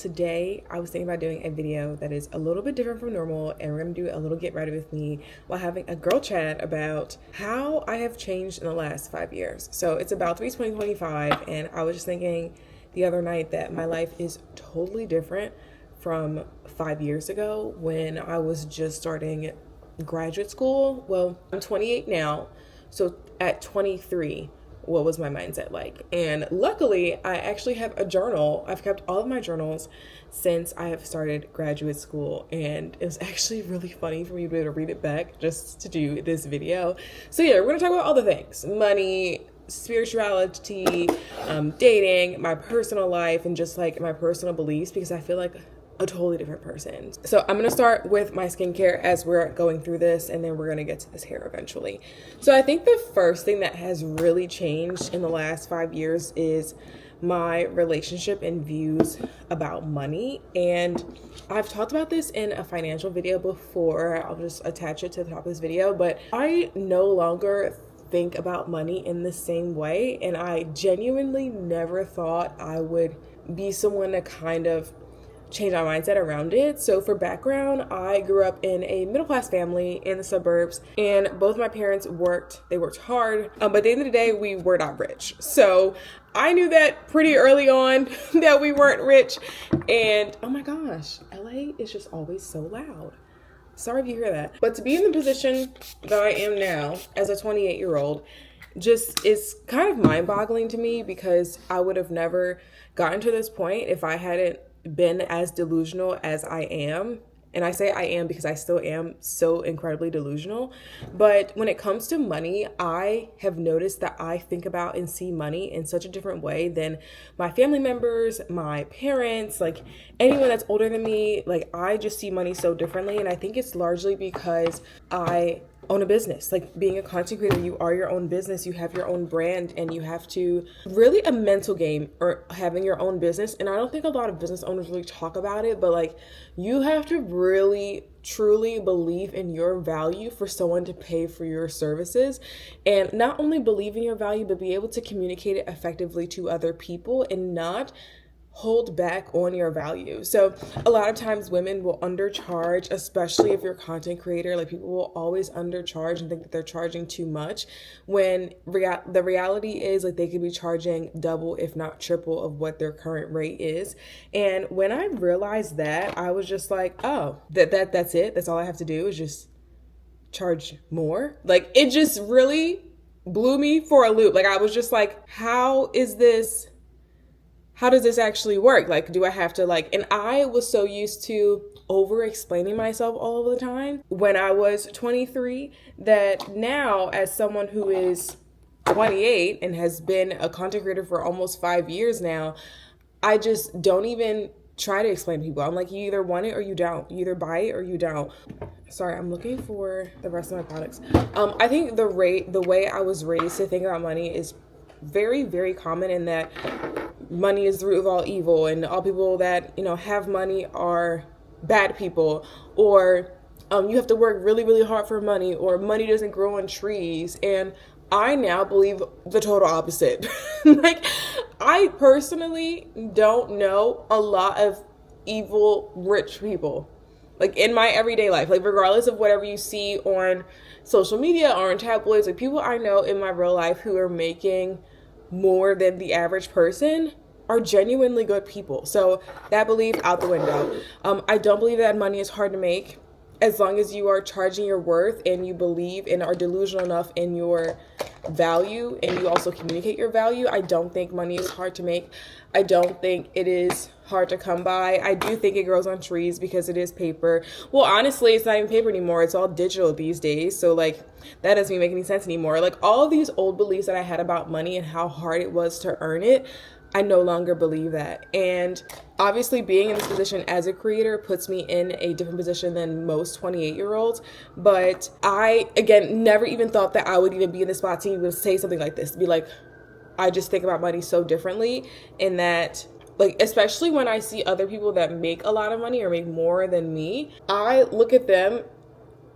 Today, I was thinking about doing a video that is a little bit different from normal, and we're gonna do a little get ready with me while having a girl chat about how I have changed in the last 5 years. So it's about 2025, and I was just thinking the other night that my life is totally different from 5 years ago when I was just starting graduate school. Well, I'm 28 now, so at 23, what was my mindset like? And luckily, I actually have a journal. I've kept all of my journals since I have started graduate school, and it was actually really funny for me to be able to read it back just to do this video. So yeah, we're gonna talk about all the things: money, spirituality, dating, my personal life, and just like my personal beliefs, because I feel like a totally different person. So I'm gonna start with my skincare as we're going through this, and then we're gonna get to this hair eventually. So I think the first thing that has really changed in the last 5 years is my relationship and views about money. And I've talked about this in a financial video before. I'll just attach it to the top of this video, but I no longer think about money in the same way, and I genuinely never thought I would be someone to kind of change my mindset around it. So for background, I grew up in a middle-class family in the suburbs, and both my parents worked. They worked hard, but at the end of the day, we were not rich. So I knew that pretty early on that we weren't rich. And oh my gosh, LA is just always so loud. Sorry if you hear that. But to be in the position that I am now as a 28-year-old just is kind of mind-boggling to me, because I would have never gotten to this point if I hadn't been as delusional as I am. And I say I am because I still am so incredibly delusional. But when it comes to money, I have noticed that I think about and see money in such a different way than my family members, my parents, like anyone that's older than me. Like, I just see money so differently. And I think it's largely because I own a business. Like, being a content creator, you are your own business, you have your own brand, and you have to really a mental game or having your own business. And I don't think a lot of business owners really talk about it, but like, you have to really truly believe in your value for someone to pay for your services, and not only believe in your value, but be able to communicate it effectively to other people and not hold back on your value. So a lot of times women will undercharge, especially if you're a content creator. Like, people will always undercharge and think that they're charging too much, when the reality is, like, they could be charging double if not triple of what their current rate is. And when I realized that, I was just like, oh, that's it. That's all I have to do is just charge more. Like, it just really blew me for a loop. Like, I was just like, how does this actually work? Like, do I have to and I was so used to over explaining myself all of the time when I was 23, that now, as someone who is 28 and has been a content creator for almost 5 years now, I just don't even try to explain to people. I'm like, you either want it or you don't. You either buy it or you don't. Sorry, I'm looking for the rest of my products. I think the way I was raised to think about money is very, very common, in that money is the root of all evil, and all people that have money are bad people, or you have to work really, really hard for money, or money doesn't grow on trees. And I now believe the total opposite. Like, I personally don't know a lot of evil rich people, like, in my everyday life. Like, regardless of whatever you see on social media or in tabloids, like, people I know in my real life who are making more than the average person are genuinely good people. So that belief out the window. I don't believe that money is hard to make, as long as you are charging your worth and you believe and are delusional enough in your value, and you also communicate your value. I don't think money is hard to make. I don't think it is hard to come by. I do think it grows on trees because it is paper. Well, honestly, it's not even paper anymore. It's all digital these days. So like, that doesn't even make any sense anymore. Like, all of these old beliefs that I had about money and how hard it was to earn it, I no longer believe that. And obviously, being in this position as a creator puts me in a different position than most 28-year-olds. But I, again, never even thought that I would even be in the spot to even say something like this, to be like, I just think about money so differently, in that, like, especially when I see other people that make a lot of money or make more than me, I look at them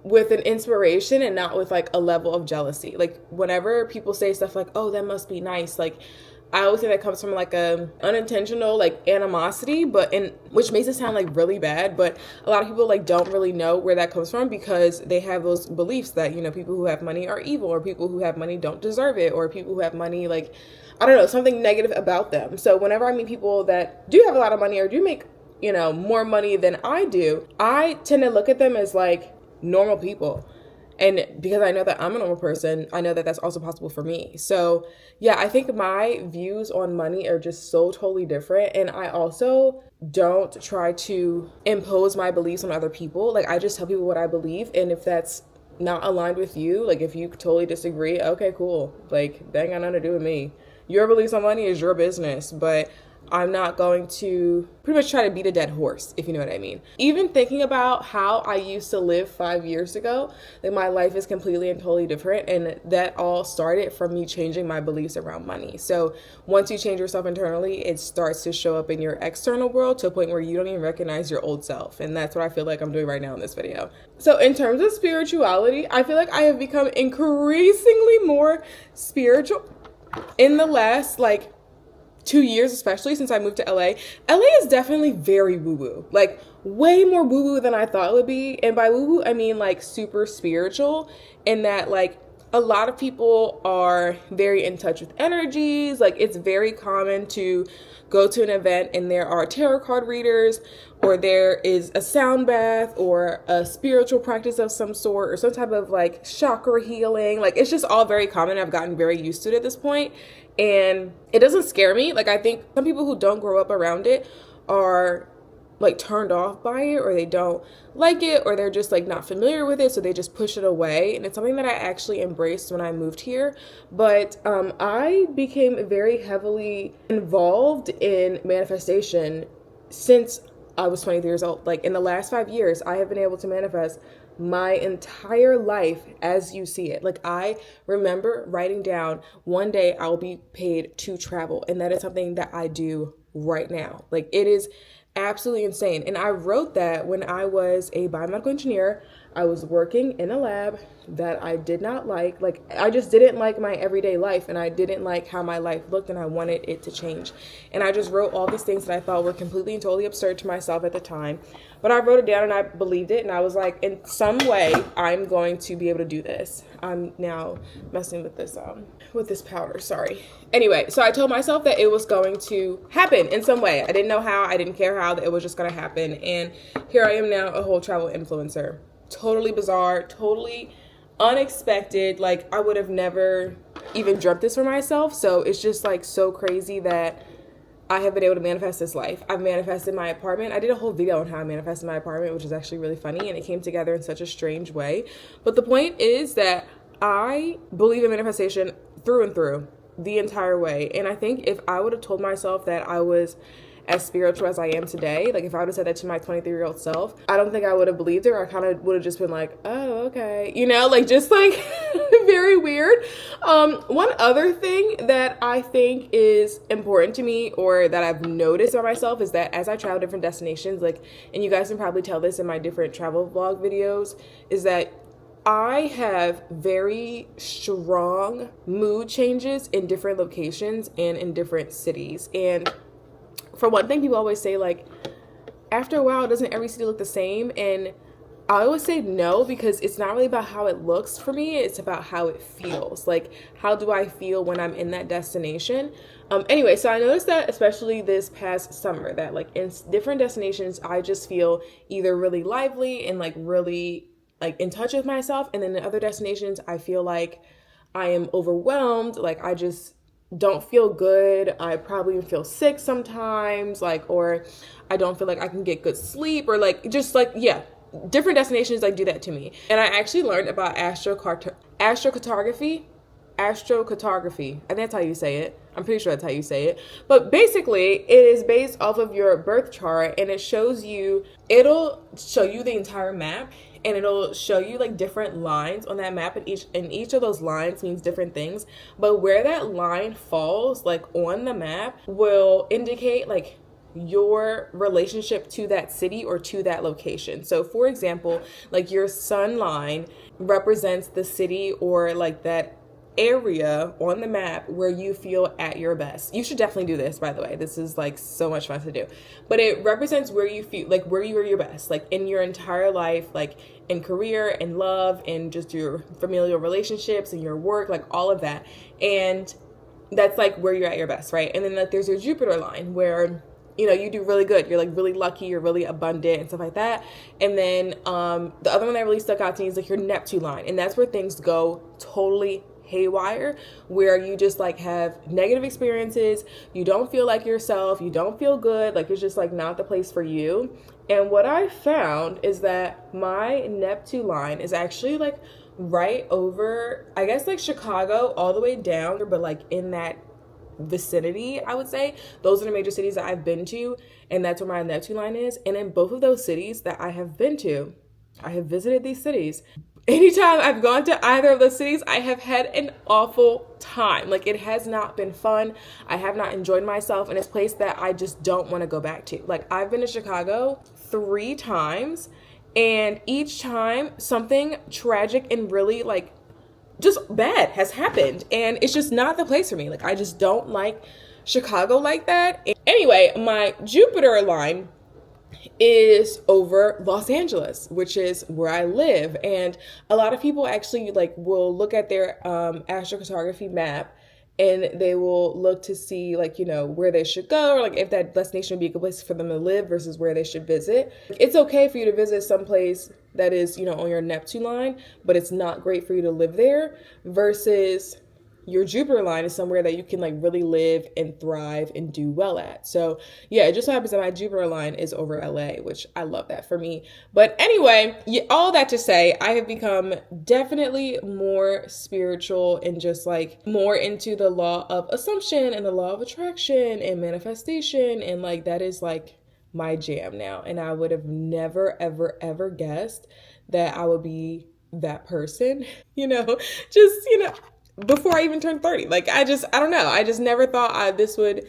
with an inspiration and not with like a level of jealousy. Like, whenever people say stuff like, oh, that must be nice, like, I always think that comes from like a unintentional like animosity, which makes it sound like really bad, but a lot of people like don't really know where that comes from because they have those beliefs that, you know, people who have money are evil, or people who have money don't deserve it, or people who have money, like, I don't know, something negative about them. So whenever I meet people that do have a lot of money or do make, you know, more money than I do, I tend to look at them as like normal people. And because I know that I'm a normal person, I know that that's also possible for me. So yeah, I think my views on money are just so totally different. And I also don't try to impose my beliefs on other people. Like, I just tell people what I believe. And if that's not aligned with you, like if you totally disagree, okay, cool. Like, that ain't got nothing to do with me. Your beliefs on money is your business, but I'm not going to pretty much try to beat a dead horse, if you know what I mean. Even thinking about how I used to live 5 years ago, like my life is completely and totally different. And that all started from me changing my beliefs around money. So once you change yourself internally, it starts to show up in your external world to a point where you don't even recognize your old self. And that's what I feel like I'm doing right now in this video. So in terms of spirituality, I feel like I have become increasingly more spiritual in the last like 2 years, especially since I moved to LA. LA is definitely very woo-woo, like way more woo-woo than I thought it would be. And by woo-woo, I mean like super spiritual, in that like a lot of people are very in touch with energies. Like, it's very common to go to an event and there are tarot card readers, or there is a sound bath, or a spiritual practice of some sort, or some type of like chakra healing. Like, it's just all very common. I've gotten very used to it at this point. And it doesn't scare me. Like, I think some people who don't grow up around it are like turned off by it, or they don't like it, or they're just like not familiar with it, so they just push it away. And it's something that I actually embraced when I moved here. But I became very heavily involved in manifestation since I was 23 years old. Like, in the last 5 years, I have been able to manifest my entire life as you see it. Like, I remember writing down, one day I'll be paid to travel. And that is something that I do right now. Like, it is absolutely insane. And I wrote that when I was a biomedical engineer. I was working in a lab that I did not like. Like, I just didn't like my everyday life, and I didn't like how my life looked, and I wanted it to change. And I just wrote all these things that I thought were completely and totally absurd to myself at the time. But I wrote it down and I believed it, and I was like, in some way, I'm going to be able to do this. I'm now messing with this powder, sorry. Anyway, so I told myself that it was going to happen in some way. I didn't know how, I didn't care how, that it was just gonna happen. And here I am now, a whole travel influencer. Totally bizarre, totally unexpected. Like, I would have never even dreamt this for myself. So it's just like so crazy that I have been able to manifest this life. I've manifested my apartment. I did a whole video on how I manifested my apartment, which is actually really funny, and it came together in such a strange way. But the point is that I believe in manifestation through and through, the entire way. And I think if I would have told myself that I was as spiritual as I am today, like if I would have said that to my 23-year-old self, I don't think I would have believed her. I kind of would have just been like, oh, okay. You know, like just like very weird. One other thing that I think is important to me, or that I've noticed about myself, is that as I travel different destinations, like, and you guys can probably tell this in my different travel vlog videos, is that I have very strong mood changes in different locations and in different cities. And for one thing, people always say, like, after a while, doesn't every city look the same? And I always say no, because it's not really about how it looks for me. It's about how it feels. Like, how do I feel when I'm in that destination? Anyway, so I noticed that especially this past summer, that like in different destinations, I just feel either really lively and like really like in touch with myself. And then in other destinations, I feel like I am overwhelmed. Like, I just don't feel good. I probably feel sick sometimes, like, or I don't feel like I can get good sleep, or like, just like, yeah, different destinations like do that to me. And I actually learned about astrocartography. I think that's how you say it. I'm pretty sure that's how you say it. But basically, it is based off of your birth chart, and it'll show you the entire map, and it'll show you like different lines on that map, and each of those lines means different things. But where that line falls, like on the map, will indicate like your relationship to that city or to that location. So for example, like your sun line represents the city or like that area on the map where you feel at your best. You should definitely do this, by the way. This is like so much fun to do. But it represents where you feel like where you are your best, like in your entire life, like in career and love and just your familial relationships and your work, like all of that. And that's like where you're at your best, right? And then like there's your Jupiter line where you do really good. You're like really lucky, you're really abundant and stuff like that. And then the other one that really stuck out to me is like your Neptune line. And that's where things go totally haywire, where you just like have negative experiences, you don't feel like yourself, you don't feel good, like it's just like not the place for you. And what I found is that my Neptune line is actually like right over, I guess, like Chicago all the way down, but like in that vicinity, I would say. Those are the major cities that I've been to, and that's where my Neptune line is. And in both of those cities that I have been to, I have visited these cities. Anytime I've gone to either of those cities, I have had an awful time. Like, it has not been fun. I have not enjoyed myself, and it's a place that I just don't want to go back to. Like, I've been to Chicago 3 times, and each time something tragic and really like just bad has happened, and it's just not the place for me. Like, I just don't like Chicago like that. Anyway, my Jupiter line is over Los Angeles, which is where I live. And a lot of people actually like will look at their astrocartography map, and they will look to see like, where they should go, or like if that destination would be a good place for them to live versus where they should visit. It's okay for you to visit someplace that is, on your Neptune line, but it's not great for you to live there, versus your Jupiter line is somewhere that you can like really live and thrive and do well at. So yeah, it just so happens that my Jupiter line is over LA, which I love that for me. But anyway, all that to say, I have become definitely more spiritual and just like more into the law of assumption and the law of attraction and manifestation. And like, that is like my jam now. And I would have never, ever, ever guessed that I would be that person, before I even turned 30. Like, I don't know. I just never thought this would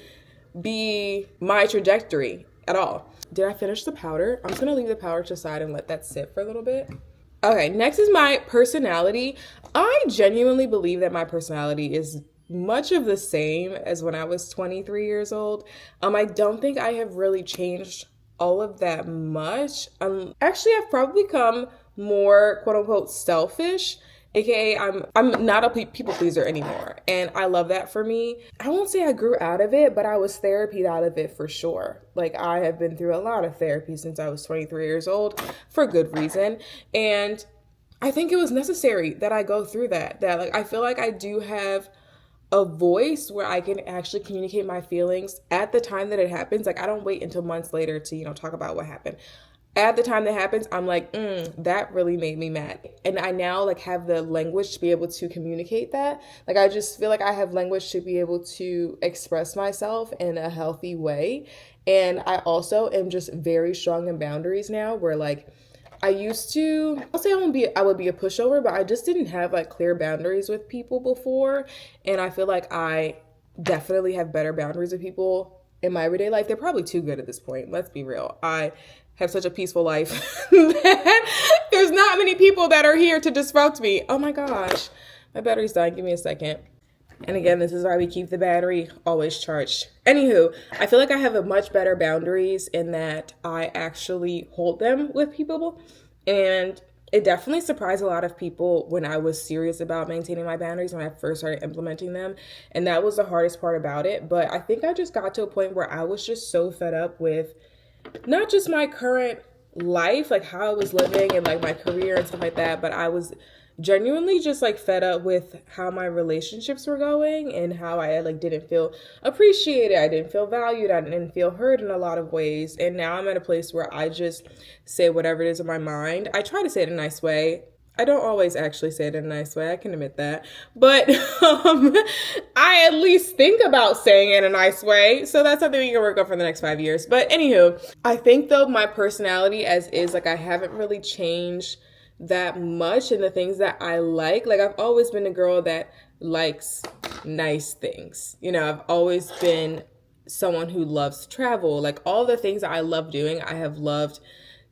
be my trajectory at all. Did I finish the powder? I'm just going to leave the powder to the side and let that sit for a little bit. Okay, next is my personality. I genuinely believe that my personality is much of the same as when I was 23 years old. I don't think I have really changed all of that much. Actually, I've probably become more quote unquote selfish, aka I'm not a people pleaser anymore, and I love that for me. I won't say I grew out of it, but I was therapied out of it for sure. Like, I have been through a lot of therapy since I was 23 years old for good reason, and I think it was necessary that I go through that like I feel like I do have a voice where I can actually communicate my feelings at the time that it happens. Like, I don't wait until months later to talk about what happened. At the time that happens, I'm like, that really made me mad. And I now like have the language to be able to communicate that. Like, I just feel like I have language to be able to express myself in a healthy way. And I also am just very strong in boundaries now, where like I used to, I'll say I would be a pushover, but I just didn't have like clear boundaries with people before. And I feel like I definitely have better boundaries with people in my everyday life. They're probably too good at this point. Let's be real. I have such a peaceful life that there's not many people that are here to disrupt me. Oh my gosh, my battery's dying. Give me a second. And again, this is why we keep the battery always charged. Anywho, I feel like I have a much better boundaries in that I actually hold them with people. And it definitely surprised a lot of people when I was serious about maintaining my boundaries when I first started implementing them. And that was the hardest part about it. But I think I just got to a point where I was just so fed up with not just my current life, like how I was living and like my career and stuff like that, but I was genuinely just like fed up with how my relationships were going and how I like didn't feel appreciated. I didn't feel valued. I didn't feel heard in a lot of ways. And now I'm at a place where I just say whatever it is in my mind. I try to say it in a nice way. I don't always actually say it in a nice way. I can admit that. But I at least think about saying it in a nice way. So that's something we can work on for the next 5 years. But anywho, I think though my personality as is, like I haven't really changed that much in the things that I like. Like I've always been a girl that likes nice things. I've always been someone who loves to travel. Like all the things that I love doing, I have loved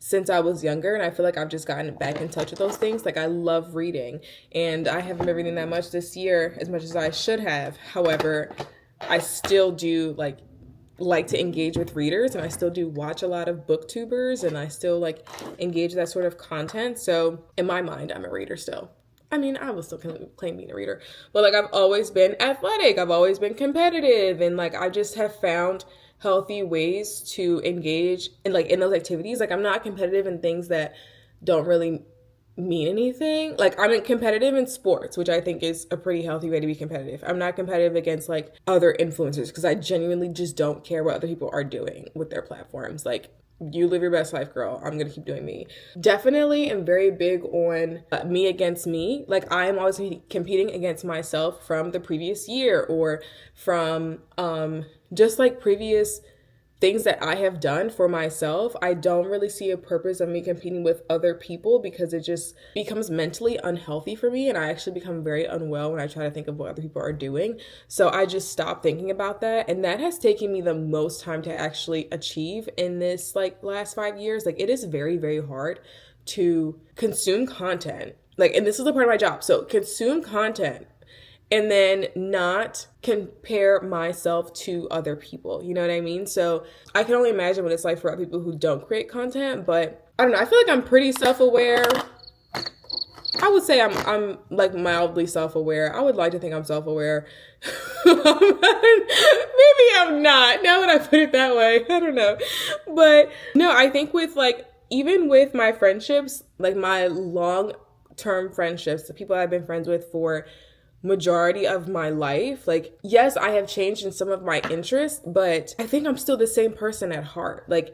since I was younger, and I feel like I've just gotten back in touch with those things. Like I love reading, and I haven't been reading that much this year as much as I should have. However, I still do like to engage with readers, and I still do watch a lot of booktubers, and I still like engage that sort of content. So in my mind, I'm a reader still. I mean, I will still claim being a reader, but like I've always been athletic, I've always been competitive, and like I just have found healthy ways to engage in those activities. Like I'm not competitive in things that don't really mean anything. Like I'm competitive in sports, which I think is a pretty healthy way to be competitive. I'm not competitive against like other influencers because I genuinely just don't care what other people are doing with their platforms. Like you live your best life, girl. I'm gonna keep doing me. Definitely am very big on me against me. Like I am always competing against myself from the previous year or from just like previous things that I have done for myself. I don't really see a purpose of me competing with other people because it just becomes mentally unhealthy for me, and I actually become very unwell when I try to think of what other people are doing. So I just stopped thinking about that, and that has taken me the most time to actually achieve in this like last 5 years. Like it is very, very hard to consume content. Like, and this is a part of my job. So consume content and then not compare myself to other people. You know what I mean? So I can only imagine what it's like for other people who don't create content, but I don't know. I feel like I'm pretty self-aware. I would say I'm like mildly self-aware. I would like to think I'm self-aware. Maybe I'm not. Now that I put it that way, I don't know. But no, I think with like, even with my friendships, like my long-term friendships, the people I've been friends with for majority of my life, like yes, I have changed in some of my interests, but I think I'm still the same person at heart. Like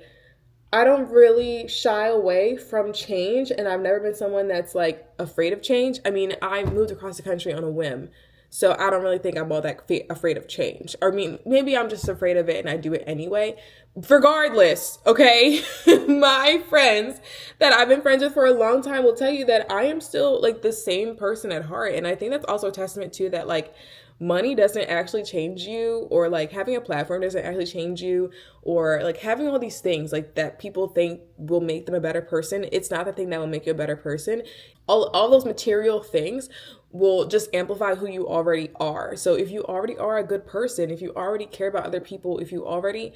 I don't really shy away from change, and I've never been someone that's like afraid of change. I mean, I moved across the country on a whim, so I don't really think I'm all that afraid of change. Or I mean, maybe I'm just afraid of it and I do it anyway. Regardless, okay? My friends that I've been friends with for a long time will tell you that I am still like the same person at heart. And I think that's also a testament to that, like, money doesn't actually change you, or like having a platform doesn't actually change you, or like having all these things like that people think will make them a better person. It's not the thing that will make you a better person. All those material things will just amplify who you already are. So if you already are a good person, if you already care about other people, if you already,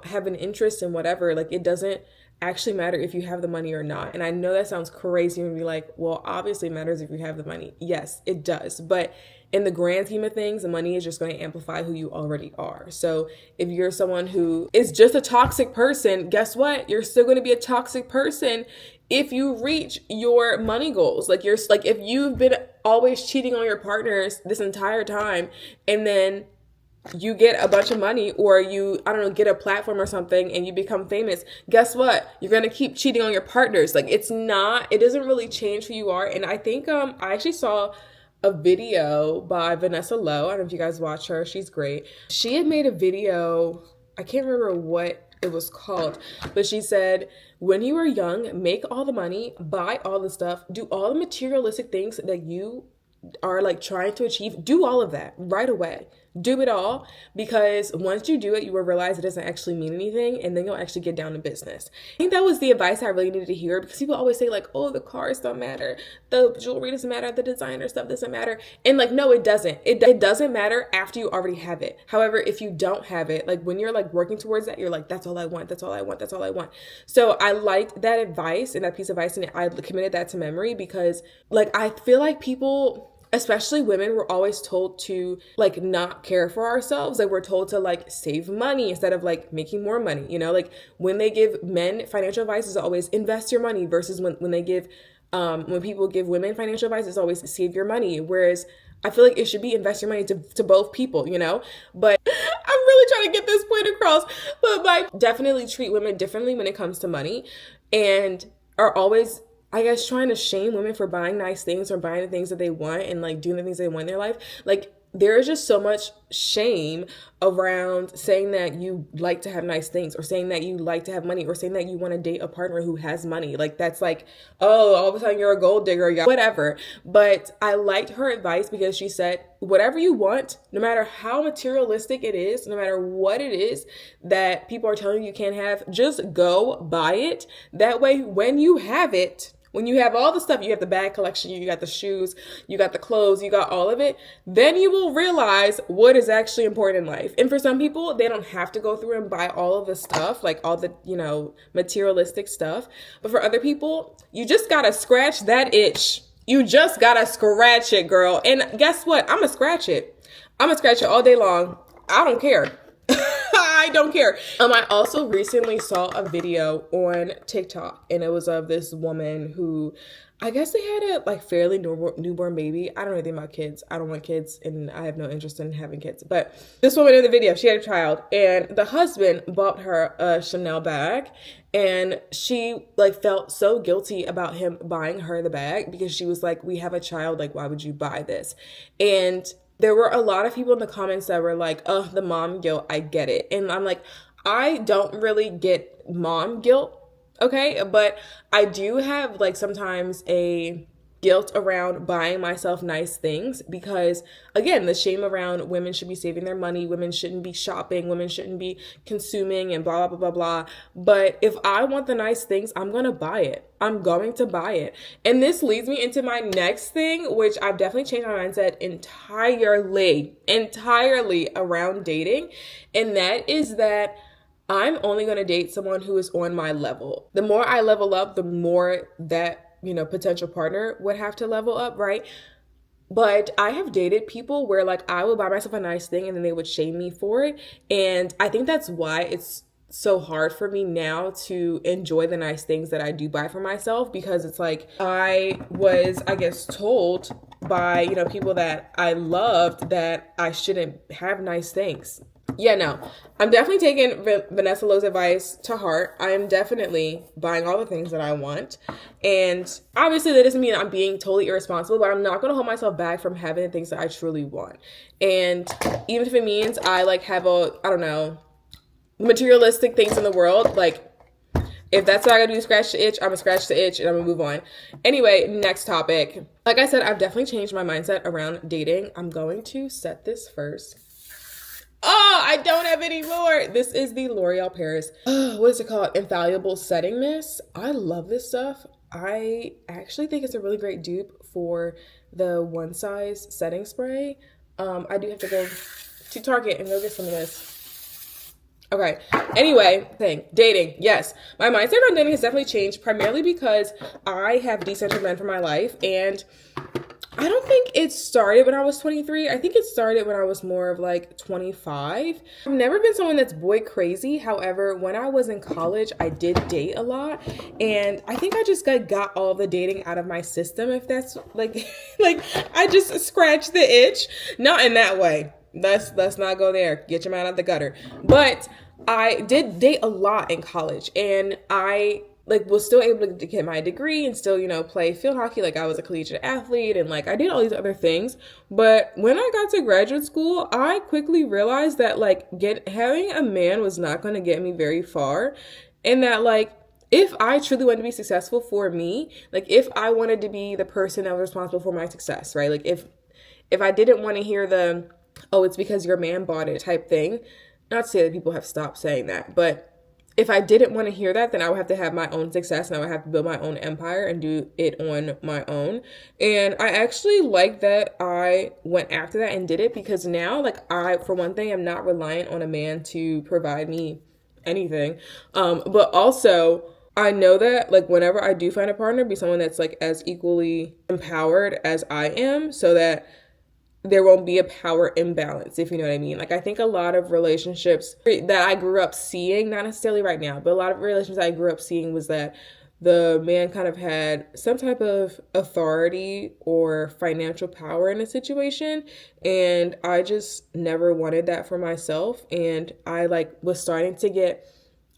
have an interest in whatever, like it doesn't actually matter if you have the money or not. And I know that sounds crazy and be like, well, obviously it matters if you have the money. Yes, it does. But in the grand scheme of things, the money is just going to amplify who you already are. So if you're someone who is just a toxic person, guess what? You're still going to be a toxic person if you reach your money goals. Like if you've been always cheating on your partners this entire time, and then you get a bunch of money, or you, I don't know, get a platform or something and you become famous, guess what? You're going to keep cheating on your partners. Like it doesn't really change who you are. And I think, I actually saw a video by Vanessa Lowe. I don't know if you guys watch her. She's great. She had made a video. I can't remember what it was called, but she said, when you are young, make all the money, buy all the stuff, do all the materialistic things that you are like trying to achieve. Do all of that right away. Do it all, because once you do it, you will realize it doesn't actually mean anything, and then you'll actually get down to business. I think that was the advice I really needed to hear, because people always say like, oh, the cars don't matter, the jewelry doesn't matter, the designer stuff doesn't matter. And like, no, it doesn't. It doesn't matter after you already have it. However, if you don't have it, like when you're like working towards that, you're like, that's all I want, that's all I want, that's all I want. So I liked that advice and that piece of advice, and I committed that to memory, because like I feel like people, especially women, were always told to like not care for ourselves. Like we're told to like save money instead of like making more money. Like when they give men financial advice, it's always invest your money, versus when they give when people give women financial advice, it's always save your money. Whereas I feel like it should be invest your money to both people, But I'm really trying to get this point across. But like definitely treat women differently when it comes to money, and are always, I guess, trying to shame women for buying nice things or buying the things that they want and like doing the things they want in their life. Like there is just so much shame around saying that you like to have nice things, or saying that you like to have money, or saying that you want to date a partner who has money. Like, that's like, oh, all of a sudden you're a gold digger, yeah, whatever. But I liked her advice because she said, whatever you want, no matter how materialistic it is, no matter what it is that people are telling you can't have, just go buy it. That way, when you have it, when you have all the stuff, you have the bag collection, you got the shoes, you got the clothes, you got all of it, then you will realize what is actually important in life. And for some people, they don't have to go through and buy all of the stuff, like all the, materialistic stuff. But for other people, you just gotta scratch that itch. You just gotta scratch it, girl. And guess what? I'm gonna scratch it. I'm gonna scratch it all day long. I don't care. I don't care. I also recently saw a video on TikTok, and it was of this woman who, I guess they had a like fairly newborn baby. I don't know anything about kids. I don't want kids, and I have no interest in having kids. But this woman in the video, she had a child, and the husband bought her a Chanel bag, and she like felt so guilty about him buying her the bag because she was like, we have a child, like, why would you buy this? And there were a lot of people in the comments that were like, oh, the mom guilt, I get it. And I'm like, I don't really get mom guilt, okay? But I do have like sometimes a guilt around buying myself nice things because, again, the shame around women should be saving their money, women shouldn't be shopping, women shouldn't be consuming, and blah, blah, blah, blah. But if I want the nice things, I'm going to buy it. I'm going to buy it. And this leads me into my next thing, which I've definitely changed my mindset entirely around dating. And that is that I'm only going to date someone who is on my level. The more I level up, the more that potential partner would have to level up, right? But I have dated people where like I would buy myself a nice thing and then they would shame me for it. And I think that's why it's so hard for me now to enjoy the nice things that I do buy for myself, because it's like I was, I guess, told by, people that I loved that I shouldn't have nice things. Yeah, no, I'm definitely taking Vanessa Lowe's advice to heart. I am definitely buying all the things that I want. And obviously that doesn't mean I'm being totally irresponsible, but I'm not going to hold myself back from having the things that I truly want. And even if it means I like have materialistic things in the world, like if that's what I gotta do, scratch the itch, I'm gonna scratch the itch and I'm gonna move on. Anyway, next topic. Like I said, I've definitely changed my mindset around dating. I'm going to set this first. Oh, I don't have any more. This is the L'Oreal Paris. What is it called? Infallible Setting Mist. I love this stuff. I actually think it's a really great dupe for the One Size setting spray. I do have to go to Target and go get some of this. Okay. Anyway, dating. Yes. My mindset on dating has definitely changed, primarily because I have decentralized men for my life, and I don't think it started when I was 23. I think it started when I was more of like 25. I've never been someone that's boy crazy. However, when I was in college, I did date a lot. And I think I just got all the dating out of my system, if that's like, I just scratched the itch. Not in that way. Let's not go there. Get your mind out the gutter. But I did date a lot in college, and I was still able to get my degree and still, play field hockey. Like I was a collegiate athlete and like I did all these other things. But when I got to graduate school, I quickly realized that having a man was not going to get me very far. And that if I truly wanted to be successful for me, if I wanted to be the person that was responsible for my success, right? If I didn't want to hear the, oh, it's because your man bought it type thing. Not to say that people have stopped saying that, but if I didn't want to hear that, then I would have to have my own success and I would have to build my own empire and do it on my own. And I actually like that I went after that and did it, because now, I, for one thing, am not reliant on a man to provide me anything. But also, I know that, whenever I do find a partner, be someone that's, as equally empowered as I am, so that there won't be a power imbalance, if you know what I mean. I think a lot of relationships that I grew up seeing, not necessarily right now, but a lot of relationships I grew up seeing was that the man kind of had some type of authority or financial power in a situation. And I just never wanted that for myself. And I was starting to get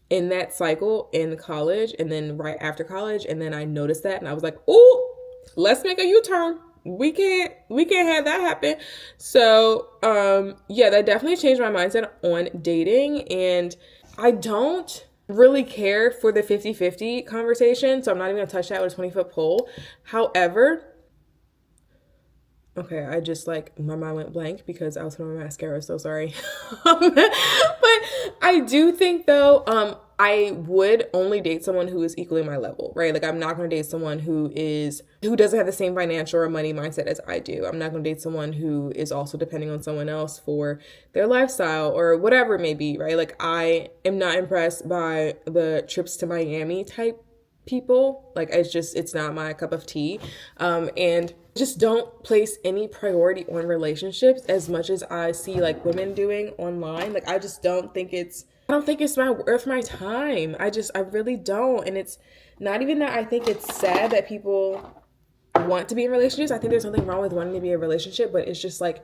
in that cycle in college and then right after college. And then I noticed that and I was like, oh, let's make a U-turn. we can't have that happen. So yeah, that definitely changed my mindset on dating. And I don't really care for the 50-50 conversation, so I'm not even gonna touch that with a 20-foot pole. However, okay, I just like my mind went blank because I was putting on my mascara. So sorry, but I do think though, I would only date someone who is equally my level, right? Like I'm not going to date someone who doesn't have the same financial or money mindset as I do. I'm not going to date someone who is also depending on someone else for their lifestyle or whatever it may be, right? Like I am not impressed by the trips to Miami type people. Like it's not my cup of tea. And just don't place any priority on relationships as much as I see like women doing online. Like I don't think it's worth my time. I really don't. And it's not even that I think it's sad that people want to be in relationships. I think there's nothing wrong with wanting to be in a relationship, but it's just like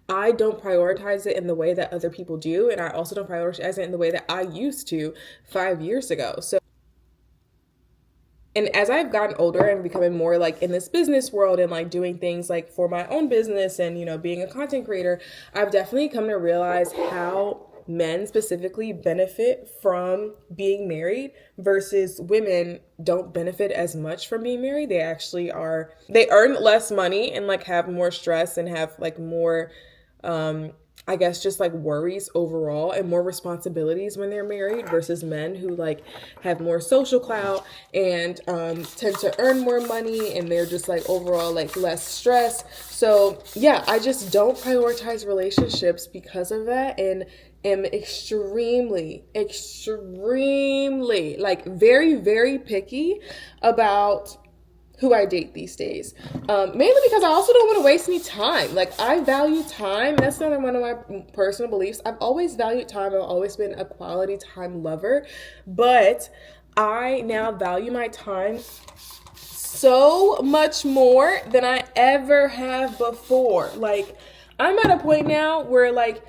I don't prioritize it in the way that other people do. And I also don't prioritize it in the way that I used to 5 years ago. So, and as I've gotten older and becoming more like in this business world and like doing things like for my own business and, you know, being a content creator, I've definitely come to realize how men specifically benefit from being married versus women don't benefit as much from being married. They earn less money and like have more stress and have like more, I guess just like worries overall and more responsibilities when they're married versus men who like have more social clout and tend to earn more money and they're just like overall like less stress. So yeah, I just don't prioritize relationships because of that and am extremely like very, very picky about who I date these days. Mainly because I also don't want to waste any time. Like I value time. That's another one of my personal beliefs. I've always valued time. I've always been a quality time lover, but I now value my time so much more than I ever have before. Like I'm at a point now where like,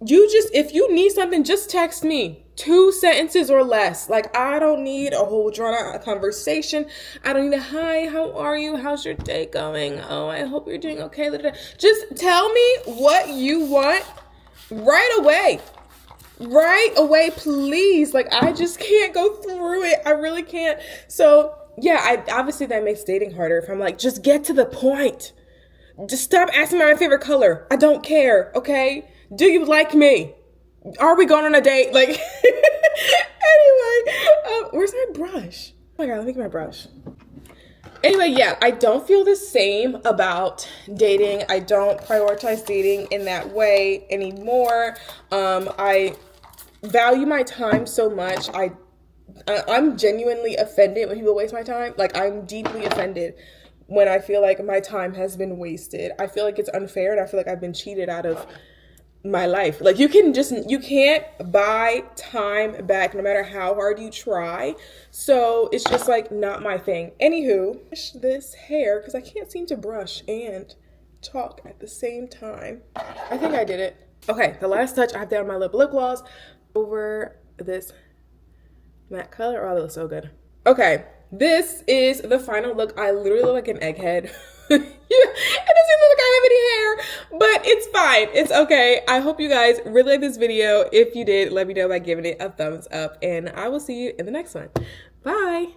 if you need something, just text me 2 sentences or less. Like, I don't need a whole drawn out conversation. I don't need a hi, how are you? How's your day going? Oh, I hope you're doing okay. Just tell me what you want right away. Right away, please. Like, I just can't go through it. I really can't. So, yeah, obviously that makes dating harder if I'm like, just get to the point. Just stop asking my favorite color. I don't care, okay? Do you like me? Are we going on a date? Like, anyway, where's my brush? Oh my God, let me get my brush. Anyway, yeah, I don't feel the same about dating. I don't prioritize dating in that way anymore. I value my time so much. I'm genuinely offended when people waste my time. Like, I'm deeply offended when I feel like my time has been wasted. I feel like it's unfair and I feel like I've been cheated out of my life. Like you can't buy time back no matter how hard you try. So it's just like not my thing. Anywho, brush this hair because I can't seem to brush and talk at the same time. I think I did it. Okay, the last touch, I have down my lip gloss over this matte color. Oh, that looks so good. Okay, this is the final look. I literally look like an egghead. Yeah, it doesn't look like I have any hair, but it's fine. It's okay. I hope you guys really like this video. If you did, let me know by giving it a thumbs up, and I will see you in the next one. Bye.